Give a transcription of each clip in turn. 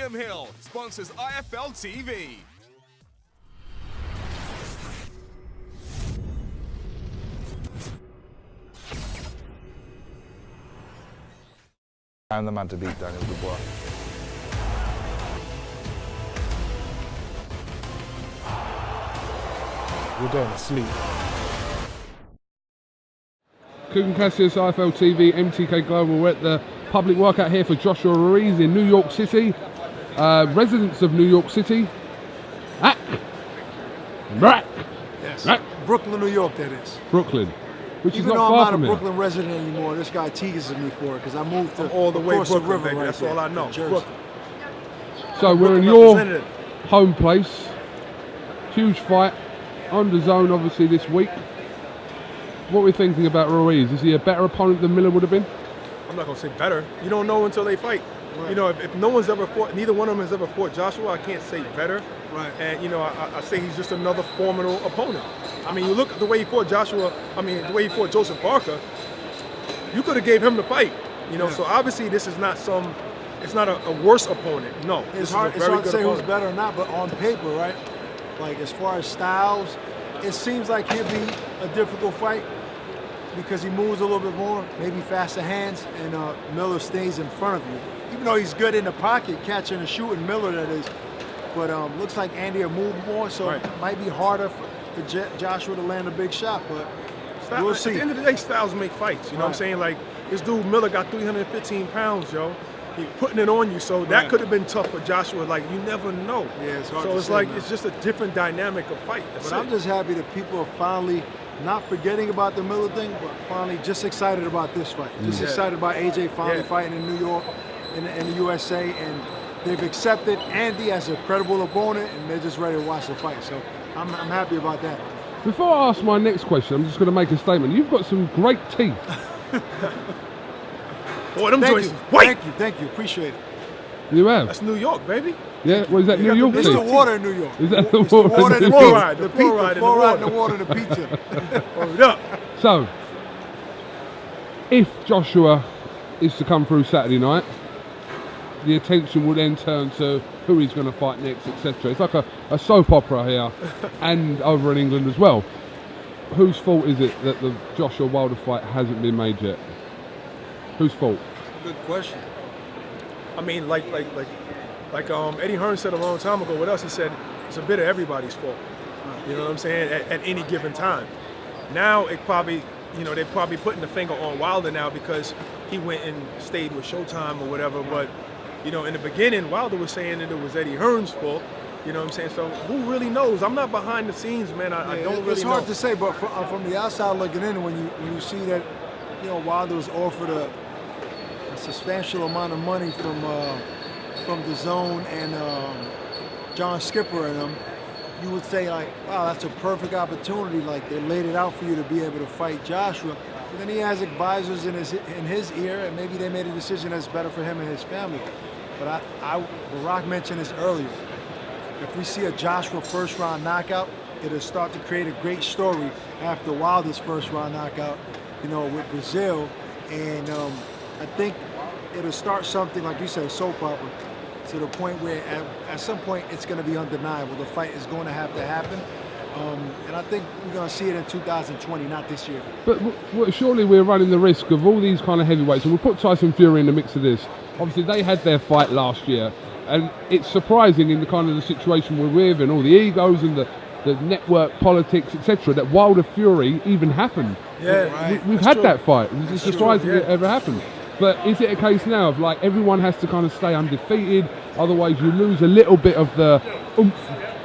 William Hill sponsors IFL TV. I'm the man to beat Daniel Dubois. You're going to sleep. KUGAN, CASSIUS, IFL TV, MTK Global. We're at the public workout here for Joshua Ruiz in New York City. Residents of New York City. BARAK. Yes. BARAK. Brooklyn, New York, that is. Brooklyn. Which Even is though not I'm far not a from here. Brooklyn resident anymore, this guy teases me for it because I moved to all the way across Brooklyn, the river baby. right That's there, all I know. Jersey. Brooklyn. So we're in Brooklyn your representative. home place. Huge fight on the zone, obviously, this week. What are we thinking about Ruiz? Is he a better opponent than Miller would have been? I'm not gonna say better. You don't know until they fight. Right. You know, if no one's ever fought, neither one of them has ever fought Joshua, I can't say better. Right. And you know, I say he's just another formidable opponent. I mean, you look at the way he fought Joshua. I mean, the way he fought Joseph Barker. You could have gave him the fight. You know, Yeah. so obviously this is not some. It's not a worse opponent. No, this It's is hard, a it's very hard to good say who's opponent. better or not, but on paper, right? Like as far as styles, it seems like he'll be a difficult fight because he moves a little bit more, maybe faster hands, and Miller stays in front of you. Even though he's good in the pocket, catching and shooting, Miller that is. But looks like Andy will move more, so Right. it might be harder for Joshua to land a big shot, but we'll see. At the end of the day, styles make fights. You know what I'm Right. saying? Like, this dude Miller got 315 pounds, yo. He putting it on you, so that Right. could have been tough for Joshua. Like, you never know. Yeah, it's hard so to it's say, like, man. it's just a different dynamic of fight. That's But I'm it. just happy that people are finally not forgetting about the Miller thing, but finally just excited about this fight. Just Yeah. excited about AJ finally Yeah. fighting in New York, in the USA, and they've accepted Andy as a credible opponent, and they're just ready to watch the fight. So I'm happy about that. Before I ask my next question, I'm just going to make a statement. You've got some great teeth. Boy, them Thank joints you, is white. thank you, appreciate it. You have? That's New York, baby. Yeah? What is that, New got York the It's teeth? the water in New York. Is that the It's the water water in in New the York? pizza. The The fluoride in the fluoride in the water. water, the pizza. Hold up. So, if Joshua is to come through Saturday night, the attention will then turn to who he's going to fight next, etc. It's like a soap opera here and over in England as well. Whose fault is it that the Joshua Wilder fight hasn't been made yet? Whose fault? Good question. I mean, like Eddie Hearn said a long time ago with us, he said, it's a bit of everybody's fault. You know what I'm saying? At any given time. Now it probably, you know, they're probably putting the finger on Wilder now because he went and stayed with Showtime or whatever. But, you know, in the beginning, Wilder was saying that it was Eddie Hearn's fault. You know what I'm saying? So who really knows? I'm not behind the scenes, man. I don't really It's know. hard to say, but from the outside looking in, when you see that, you know, Wilder was offered a substantial amount of money from DAZN and John Skipper and them, you would say like, wow, that's a perfect opportunity. Like they laid it out for you to be able to fight Joshua. But then he has advisors in his ear, and maybe they made a decision that's better for him and his family. But BARAK mentioned this earlier. If we see a Joshua first round knockout, it'll start to create a great story after Wilder's first round knockout, you know, with Brazil. And I think it'll start something, like you said, a soap opera, to the point where at some point it's going to be undeniable. The fight is going to have to happen. And I think we're going to see it in 2020, not this year. But surely we're running the risk of all these kind of heavyweights, and we'll put Tyson Fury in the mix of this. Obviously, they had their fight last year, and it's surprising in the kind of the situation we're with and all the egos and the network politics, etc., that Wilder Fury even happened. Yeah, right. We've That's had true. that fight. It's That's surprising true, it ever happened. But is it a case now of like everyone has to kind of stay undefeated, otherwise you lose a little bit of the oomph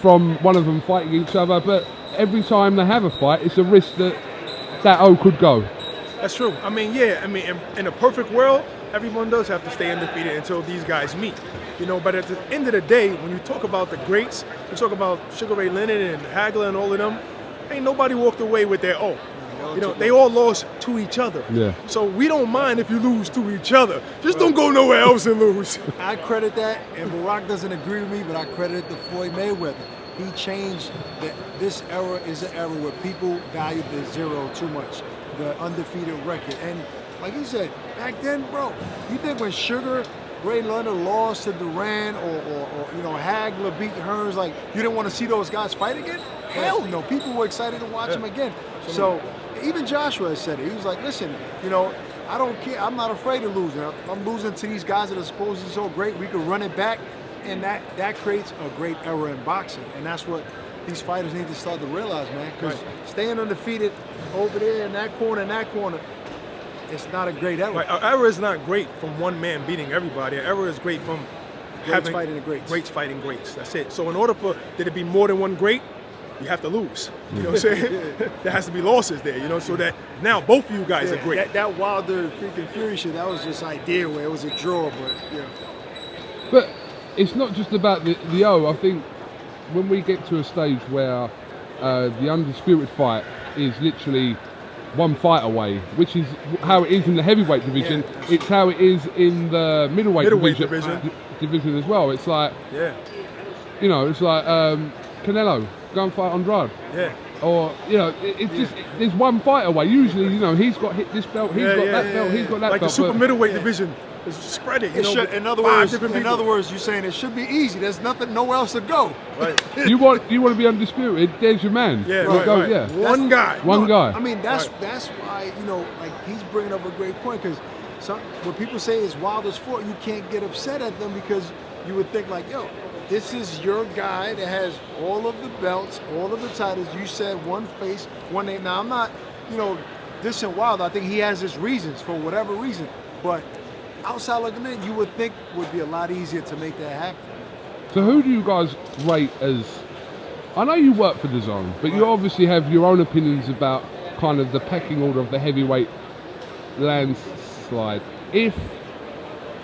from one of them fighting each other, but every time they have a fight, it's a risk that O could go. That's true. I mean, yeah. I mean, in a perfect world, everyone does have to stay undefeated until these guys meet. You know, but at the end of the day, when you talk about the greats, you talk about Sugar Ray Leonard and Hagler and all of them, ain't nobody walked away with their O. You know, they all lost to each other. Yeah. So we don't mind if you lose to each other. Just don't go nowhere else and lose. I credit that, and BARAK doesn't agree with me, but I credit it to Floyd Mayweather. He changed that. This era is an era where people value the zero too much, the undefeated record. And like you said, back then, bro, you think when Sugar Ray Leonard lost to Durant or you know, Hagler beat Hearns, like, you didn't want to see those guys fight again? Hell no. People were excited to watch them again. So even Joshua said it. He was like, listen, you know, I don't care. I'm not afraid of losing. I'm losing to these guys that are supposedly so great. We could run it back, and that creates a great era in boxing. And that's what these fighters need to start to realize, man. Because staying undefeated over there in that corner, it's not a great era. Right. Our era is not great from one man beating everybody. Our era is great from Greats fighting the greats. Greats fighting greats. That's it. So in order for there to be more than one great, you have to lose. You know what I'm saying? There has to be losses there, you know, so that now both of you guys are great. That Wilder freaking Fury shit, that was just idea where it was a draw, but yeah. But it's not just about the O. I think when we get to a stage where the undisputed fight is literally one fight away, which is how it is in the heavyweight division, it's how it is in the middleweight division as well. It's like, you know, it's like Canelo, go and fight Andrade. Yeah. Or, you know, it's just, there's one fight away. Usually, you know, he's got hit this belt, he's got that belt, he's got that like belt. Like the super middleweight division is spreading. You know, in other words, you're saying it should be easy. There's nowhere else to go. Right. you want to be undisputed, there's your man. Yeah, right. Yeah. One guy. I mean, that's why, you know, like, he's bringing up a great point, because when people say it's Wilder's fault, you can't get upset at them, because you would think like, yo, this is your guy that has all of the belts, all of the titles. You said one face, one name. Now, I'm not, you know, dissing Wilder. I think he has his reasons for whatever reason. But outside looking in, you would think it would be a lot easier to make that happen. So who do you guys rate as... I know you work for DAZN, but you obviously have your own opinions about kind of the pecking order of the heavyweight landslide. If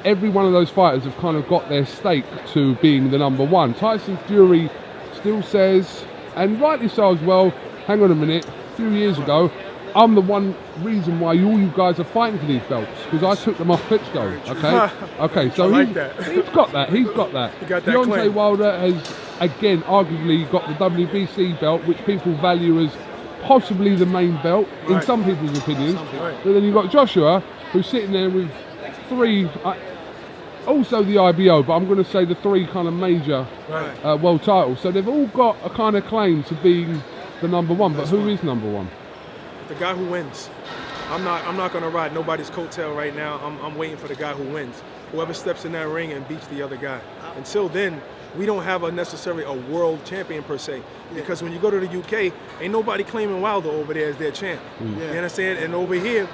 every one of those fighters have kind of got their stake to being the number one, Tyson Fury still says, and rightly so as well, hang on a minute, a few years ago, I'm the one reason why all you guys are fighting for these belts, because I took them off Klitschko, okay? Okay, so like he's got that. He got that Deontay claim. Wilder has, again, arguably got the WBC belt, which people value as possibly the main belt, in some people's opinions. But then you've got Joshua, who's sitting there with three... also the IBO, but I'm going to say the three kind of major world titles. So they've all got a kind of claim to being the number one, but who is number one? The guy who wins. I'm not going to ride nobody's coattail right now. I'm waiting for the guy who wins. Whoever steps in that ring and beats the other guy. Until then, we don't have necessarily a world champion per se, because when you go to the UK, ain't nobody claiming Wilder over there as their champ. You understand? And over here,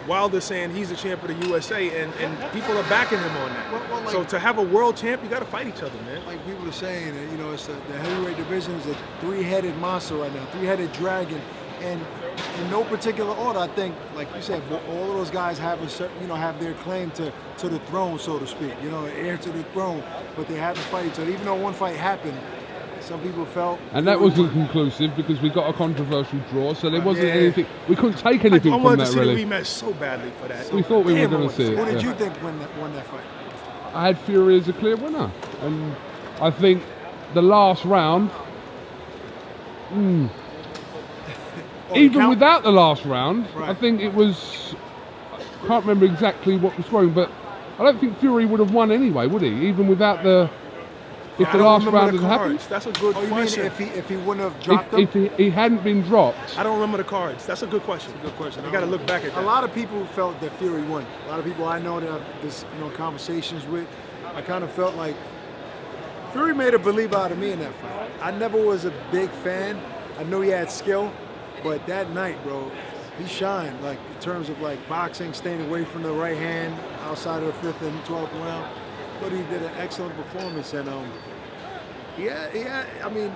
Wilder's saying he's the champ of the USA, and people are backing him on that. Well, like, so to have a world champ, you got to fight each other, man. Like people are saying, you know, it's the heavyweight division is a three-headed monster right now, three-headed dragon, and in no particular order, I think, like you said, all of those guys have a certain, you know, have their claim to the throne, so to speak. You know, heir to the throne, but they have to fight each other. Even though one fight happened, some people felt... And that wasn't conclusive, because we got a controversial draw, so there wasn't anything... We couldn't take anything from that, really. I wanted to see the rematch so badly for that. We thought we were going to see it. Who did you think won that fight? I had Fury as a clear winner. And I think the last round... even without the last round, I think it was... I can't remember exactly what was scoring, but I don't think Fury would have won anyway, would he? Even without the... If the last round had happened? That's a good question. You mean if he wouldn't have dropped them? If he hadn't been dropped. I don't remember the cards. That's a good question. You got to look back at that. A lot of people felt that Fury won. A lot of people I know that I've this, conversations with, I kind of felt like Fury made a believer out of me in that fight. I never was a big fan. I know he had skill, but that night, bro, he shined. Like in terms of like boxing, staying away from the right hand outside of the 5th and 12th round. But he did an excellent performance, and I mean,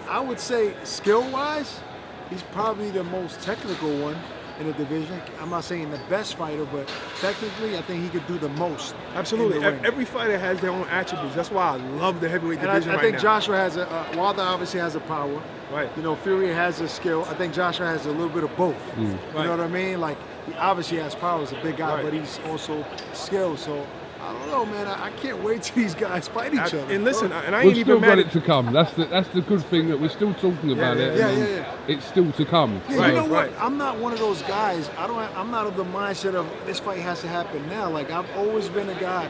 I would say skill-wise, he's probably the most technical one in the division. I'm not saying the best fighter, but technically, I think he could do the most. Absolutely, every fighter has their own attributes. That's why I love the heavyweight division. I think Joshua has Wilder obviously has a power. Right. You know, Fury has a skill. I think Joshua has a little bit of both. You know what I mean? Like, he obviously has power as a big guy, but he's also skilled. So I don't know, man. I can't wait till these guys fight each other. And listen, and I We've ain't still even got mad it at to come. That's the good thing that we're still talking about it. And it's still to come. Yeah, So- you know what? I'm not one of those guys. I'm not of the mindset of this fight has to happen now. Like I've always been a guy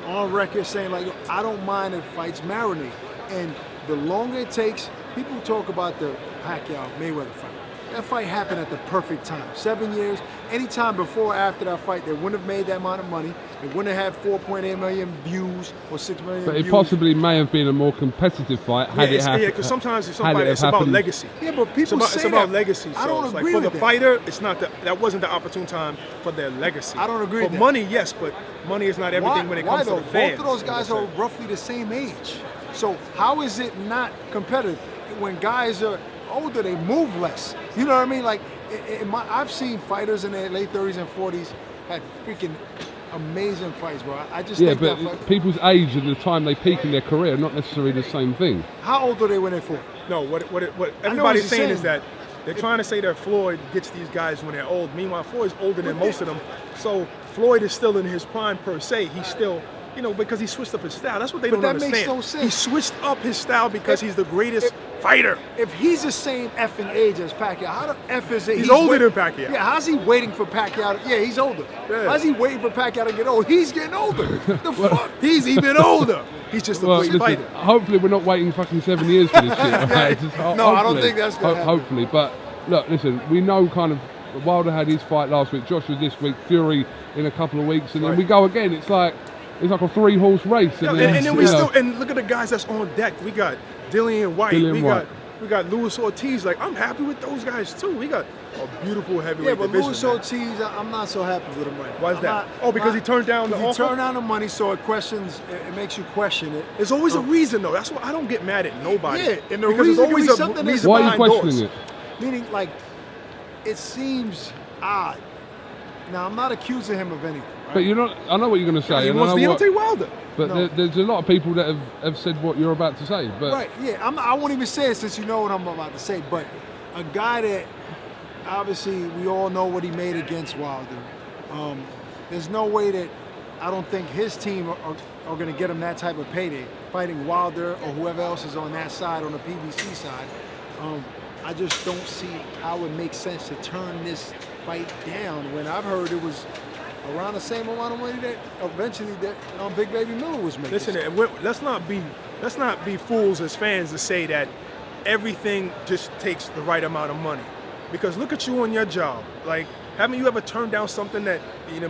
on record saying like I don't mind if fights marinate, and the longer it takes, people talk about the Pacquiao Mayweather fight. That fight happened at the perfect time. 7 years. Any time before or after that fight, they wouldn't have made that amount of money. They wouldn't have had 4.8 million views or 6 million But views. it possibly may have been a more competitive fight had it happened. Yeah, because sometimes it's about happened. legacy. Yeah, but people say it's about that. legacy. I don't so agree for with the that. fighter, it's not that wasn't the opportune time for their legacy. I don't agree For with that. money, yes, but money is not everything when it comes though? to the fans. Both of those guys are roughly the same age. So how is it not competitive? When guys are older, they move less. You know what I mean? Like, I've seen fighters in their late 30s and 40s had freaking amazing fights, bro. I just think but that fight, people's age and the time they peak in their career are not necessarily the same thing. how old are they when they fought? No, what what everybody's you're saying is saying. that they're trying to say that Floyd gets these guys when they're old. Meanwhile, Floyd's older than most of them. So Floyd is still in his prime per se. He's still, because he switched up his style. That's what they don't that understand. makes no sense. He switched up his style because he's the greatest fighter. If he's the same effing age as Pacquiao, how the F is it? He's older than Pacquiao. Yeah, how's he waiting for Pacquiao? Yeah, he's older. Yeah. How's he waiting for Pacquiao to get old? He's getting older. The fuck? He's even older. He's just a great listen, fighter. hopefully we're not waiting fucking 7 years for this shit. Okay? No, I don't think that's gonna happen. Hopefully, but look, listen, we know kind of Wilder had his fight last week, Joshua this week, Fury in a couple of weeks, and then we go again. It's like a 3-horse race. And then we still look at the guys that's on deck. We got Dillian White. We got Luis Ortiz. Like, I'm happy with those guys too. We got a beautiful heavyweight Yeah, but division. Luis Ortiz, I'm not so happy with him right now. Why is that? Because he turned down the offer? He turned down the money, so it makes you question it. There's always a reason, though. That's why I don't get mad at nobody. Yeah, and the because reason there's always can be a something reason Why are you behind questioning doors. it? Meaning, like, it seems odd. Now, I'm not accusing him of anything. Right? But you're not. I know what you're going to say. He and wants I know Deontay Wilder. But No. there's a lot of people that have said what you're about to say. But Right, yeah. I won't even say it since you know what I'm about to say. But a guy that, obviously, we all know what he made against Wilder. There's no way that I don't think his team are going to get him that type of payday, fighting Wilder or whoever else is on that side, on the PBC side. I just don't see how it makes sense to turn this fight down when I've heard it was around the same amount of money that eventually that Big Baby Miller was making. Listen, let's not be fools as fans to say that everything just takes the right amount of money. Because look at you on your job. Like, haven't you ever turned down something that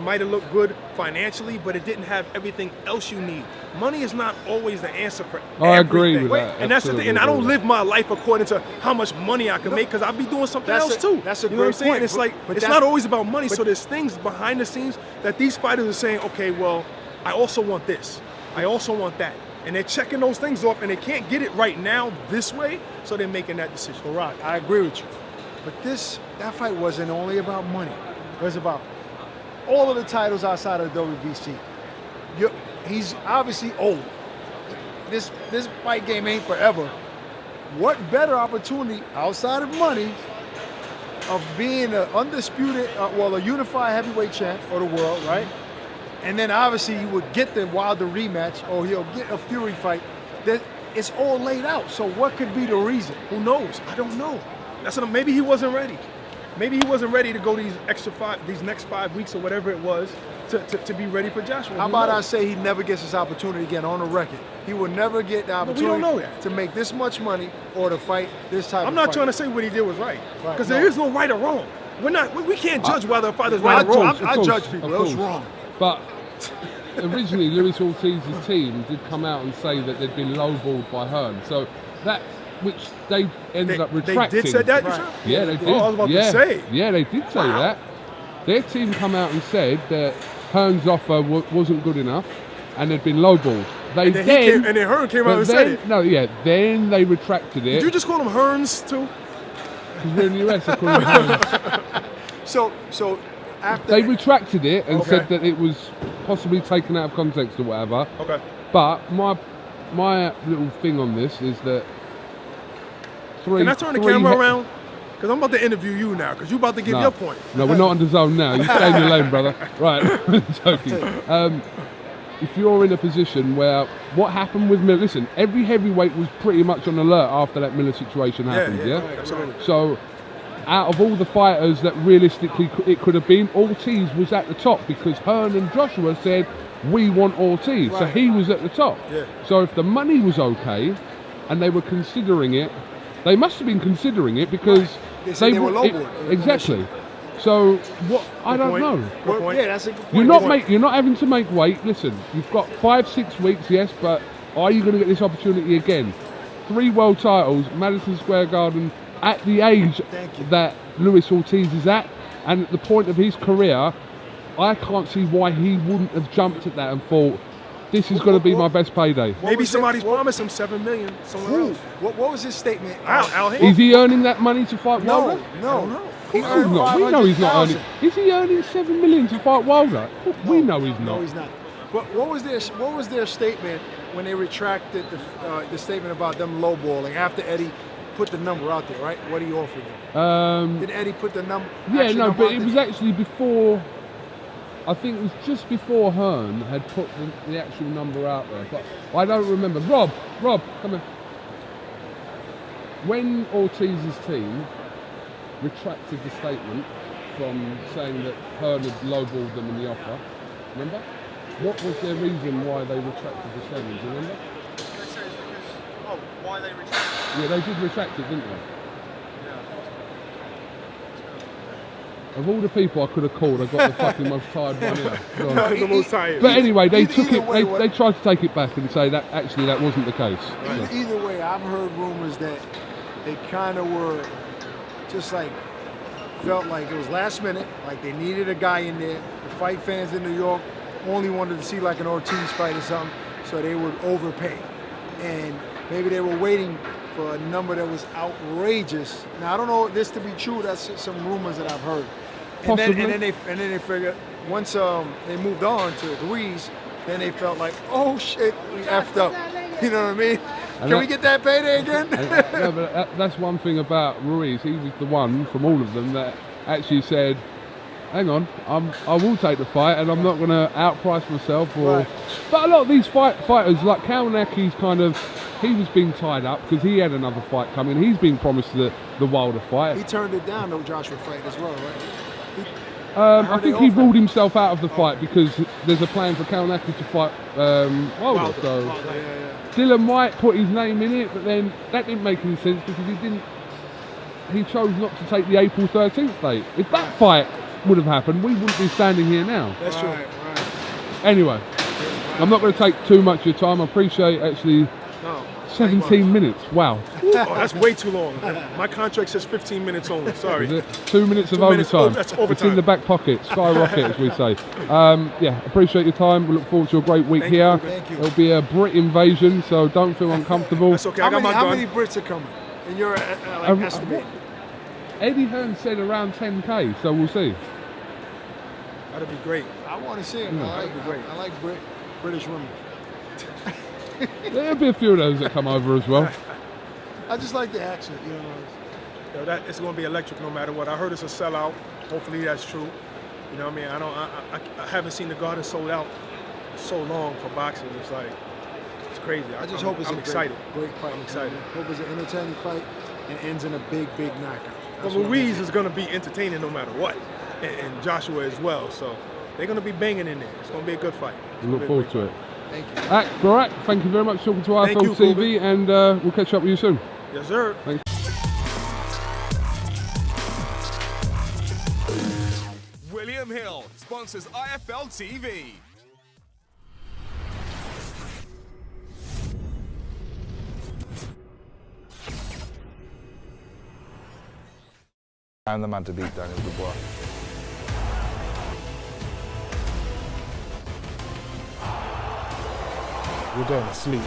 might have looked good financially, but it didn't have everything else you need? Money is not always the answer for everything. I agree with that. And that's the thing. And I don't live my life according to how much money I can make, because I'll be doing something else too. That's a you know what I'm great saying? point. It's like it's not always about money. So there's things behind the scenes that these fighters are saying, okay, well, I also want this. I also want that. And they're checking those things off, and they can't get it right now this way, so they're making that decision. Well, Rock, I agree with you. But that fight wasn't only about money. It was about all of the titles outside of WBC. He's obviously old. This fight game ain't forever. What better opportunity outside of money of being an undisputed, a unified heavyweight champ of the world, right? And then obviously you would get the Wilder rematch, or he'll get a Fury fight. That it's all laid out. So what could be the reason? Who knows? I don't know. Maybe he wasn't ready. Maybe he wasn't ready to go these next 5 weeks or whatever it was to be ready for Joshua. How about I say he never gets this opportunity again on the record? He will never get the opportunity don't know that. to make this much money or to fight this type of fight. I'm not trying to say what he did was right, because no. there is no right or wrong. We can't judge whether a fighter's right or wrong. I judge people. That was wrong. But originally, Luis Ortiz's team did come out and say that they'd been lowballed by Hearn. So that, which they ended up retracting. They did say that? Right. Yeah, they did. Oh, I was about to say. Yeah, they did say that. Their team come out and said that Hearn's offer wasn't good enough, and they'd been lowballed. And then Hearn came out and said it. No, yeah, then they retracted it. Did you just call them Hearns too? Because we're in the US, I call them Hearns. So after They retracted it and said that it was possibly taken out of context or whatever. Okay. But my little thing on this is that Can I turn the camera around? Because I'm about to interview you now, because you're about to give your point. No, we're not on DAZN now. You stay in your lane, brother. Right, joking. if you're in a position where what happened with Miller, listen, every heavyweight was pretty much on alert after that Miller situation happened, yeah? Absolutely. So, out of all the fighters that realistically it could have been, Ortiz was at the top because Hearn and Joshua said, we want Ortiz. So he was at the top. Yeah. So if the money was okay and they were considering it, they must have been considering it because They were lowballing. exactly. So what? I don't point. know. Good point. Yeah, that's a good point. You're not having to make weight. Listen, you've got 5-6 weeks, yes, but are you going to get this opportunity again? 3 world titles, Madison Square Garden, at the age that Luis Ortiz is at, and at the point of his career, I can't see why he wouldn't have jumped at that and thought, this is going to be my best payday. Maybe somebody's promised him $7 million somewhere else. What was his statement? Al Haymon. Is he earning that money to fight Wilder? No. He's not. We know he's not earning. Is he earning $7 million to fight Wilder? We know he's not. No, he's not. But what was their statement when they retracted the statement about them lowballing after Eddie put the number out there, right? What he offered them? Did Eddie put the number? Yeah, no, but it was actually before. I think it was just before Hearn had put the actual number out there, but I don't remember. Rob, come here. When Ortiz's team retracted the statement from saying that Hearn had lowballed them in the offer, remember? What was their reason why they retracted the statement? Do you remember? Why they retracted? Yeah, they did retract it, didn't they? Of all the people I could have called, I got the fucking most tired one here. The most tired. But anyway, they took either it. way, They tried to take it back and say that actually that wasn't the case. Either way, I've heard rumors that they kind of were just like felt like it was last minute, like they needed a guy in there. The fight fans in New York only wanted to see like an Ortiz fight or something, so they would overpay. And maybe they were waiting for a number that was outrageous. Now I don't know this to be true. That's some rumors that I've heard. And then they figured once they moved on to Ruiz, then they felt like, oh shit, we effed up. You know what I mean? Can we get that payday again? No, but that's one thing about Ruiz. He was the one from all of them that actually said, hang on, I will take the fight and I'm not going to outprice myself. But a lot of these fighters, like Kalnaki's he was being tied up because he had another fight coming. He's been promised the Wilder fight. He turned it down, though, Joshua fight as well, right? I think he ruled himself out of the fight because there's a plan for Kalnaki to fight Wilder. So Dylan White put his name in it, but then that didn't make any sense because he chose not to take the April 13th date. If that fight would have happened, we wouldn't be standing here now. That's true. Anyway, I'm not going to take too much of your time. I appreciate actually 17 minutes. Wow. Oh, that's way too long. My contract says 15 minutes only. Sorry. 2 minutes of 2 minutes, overtime. that's overtime. It's in the back pocket. Skyrocket, as we say. Yeah, appreciate your time. We look forward to a great week here. Thank you. There'll be a Brit invasion, so don't feel uncomfortable. That's okay. I got my gun. How many Brits are coming? In your estimate? Eddie Hearn said around 10K, so we'll see. That'd be great. I want to see him. I like British women. There'll be a few of those that come over as well. I just like the accent, you know. It's going to be electric no matter what. I heard it's a sellout. Hopefully that's true. You know what I mean? I haven't seen the Garden sold out so long for boxing. It's like, it's crazy. I just hope it's I'm excited. Great fight. I'm excited. Hope it's an entertaining fight and ends in a big knockout. But Ruiz is going to be entertaining no matter what. And Joshua as well. So they're going to be banging in there. It's going to be a good fight. We look forward to it. Thank you. Barak, thank you very much for talking to IFL TV, and we'll catch up with you soon. Yes, sir. Thanks. William Hill sponsors IFL TV. I'm the man to beat Daniel Dubois. You're going to sleep.